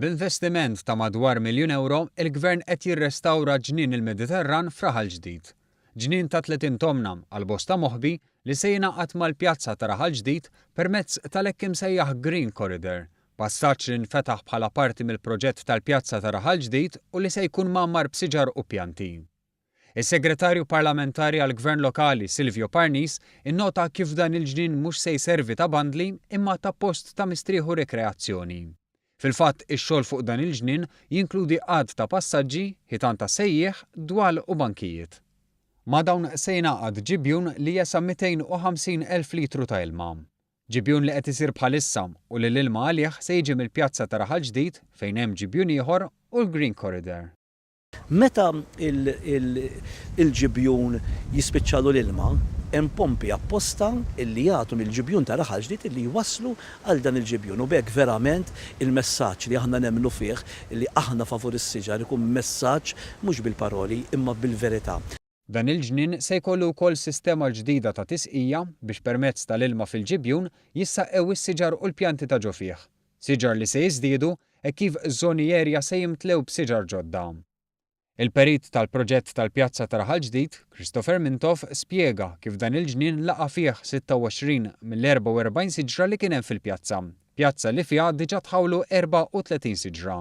B'investiment ta' madwar €1,000,000 il-Gvern qed jirrestawra ġnien il-Mediterran f'Raħal ġdid. Ġnien ta' 30 tomna għal bosta moħbi li se jingħaqad mal-pjazza ta' Raħal ġdid permezz tal-hekk imsejjaħ Green Corridor, passaġġ li nfetaħ bħala parti mill-proġett tal-pjazza ta' Raħal ġdid u li se jkun mammar b'siġar u pjanti. Is-Segretarju Parlamentari għall-Gvern Lokali Silvio Parnis innota kif dan il-ġnien mhux se jservi ta' bandli imma ta' post ta' mistrieħ u rekreazzjoni. Fil-fatt ix-xogħol fuq dan il-ġnien jinkludi għadd ta' passaġġi, ħitan ta' sejjieħ, dwal u bankijiet. Ma' dawn se jingħaqad ġibjun li jesa' 250,000 litru ta' ilma. Ġibjun li qed isir bħalissa u li l-ilma għalih se jiġi mill-pjazza ta' Raħal ġdid fejn hemm ġibjun ieħor u l-Green Corridor. Meta il-ġibjun jispiċċalu l-ilma, hemm pompi apposta illi jagħtu mill-ġibjun ta' Raħal ġdid illi jwasslu għal dan il-ġibjun u bekk verament il-messaġġ li aħna nemmnu fih li aħna favur is-siġar ikun messaġġ mhux bil-paroli imma bil-verità. Dan il-ġnien se jkollu wkoll sistema ġdida ta' tisqija biex permezz tal-ilma fil-ġibjun jissaqew is-siġar u l-pjanti ta' ġo fih. Siġar li se jiżdiedu e kif żoni erja se jimtlew b'siġar ġodda. Il-perit tal-proġett tal-pjazza ta' Raħal ġdid, Christopher Mintoff, spjega kif dan il-ġnien laqa' fih 26 mill-44 siġra li kien hemm fil-pjazza, pjazza li fiha diġà tħawlu 34 siġra.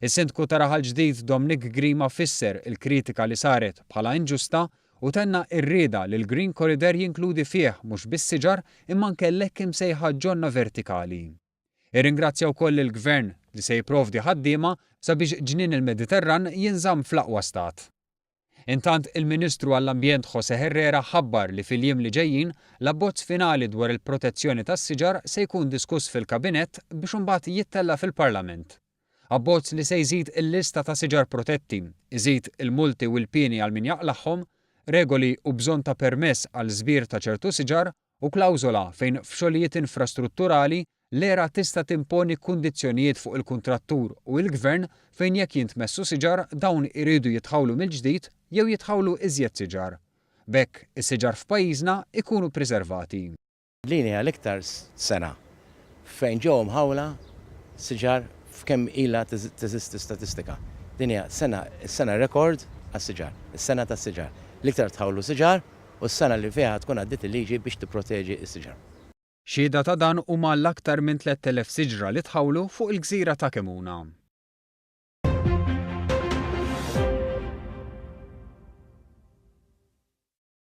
Is-Sindku ta' Raħal ġdid Dominic Grima fisser il-kritika li saret bħala inġusta u tenna r-rieda li l-Green Corridor jinkludi fih mhux biss-siġar imma anke l-hekk imsejħa ġonna vertikali. Irringrazzja wkoll il-Gvern li se jipprovdi ħaddiema sabiex ġnien il-Mediterran jinżamm fl-aqwa stat. Intant il-Ministru għall-Ambjent José Herrera ħabbar li fil-jiem li ġejjin l-abbozz finali dwar il-protezzjoni tas-siġar se jkun diskuss fil-Kabinett biex imbagħad jittella fil-Parlament. Abbozz li se jżid il-lista ta' siġar protetti, iżid il-multi u l-pieni għal min jaqlaħħom, regoli u bżonn ta' permess għal żbir ta' ċertu siġar u klawżola fejn f'xogħlijiet infrastrutturali l-era tista' timponi kundizzjonijiet fuq il-kuntrattur u l-Gvern fejn jekk jintmessu siġar dawn iridu jitħawlu mill-ġdid jew jitħawlu iżjed siġar. B'hekk is-siġar f'pajjiżna ikunu preservati. Din hija l-iktar sena fejn ġew mħawla siġar f'kemm ilha teżisti statistika. Din hija sena rekord għas-siġar, is-sena tas-siġar. L-iktar tħawlu siġar u s-sena li fiha tkun għaddiet il-liġi biex tipproteġi s-siġar. Xhieda ta' dan huma l-aktar minn 3,000 siġra li tħawlu fuq il-gżira ta' Kemuna.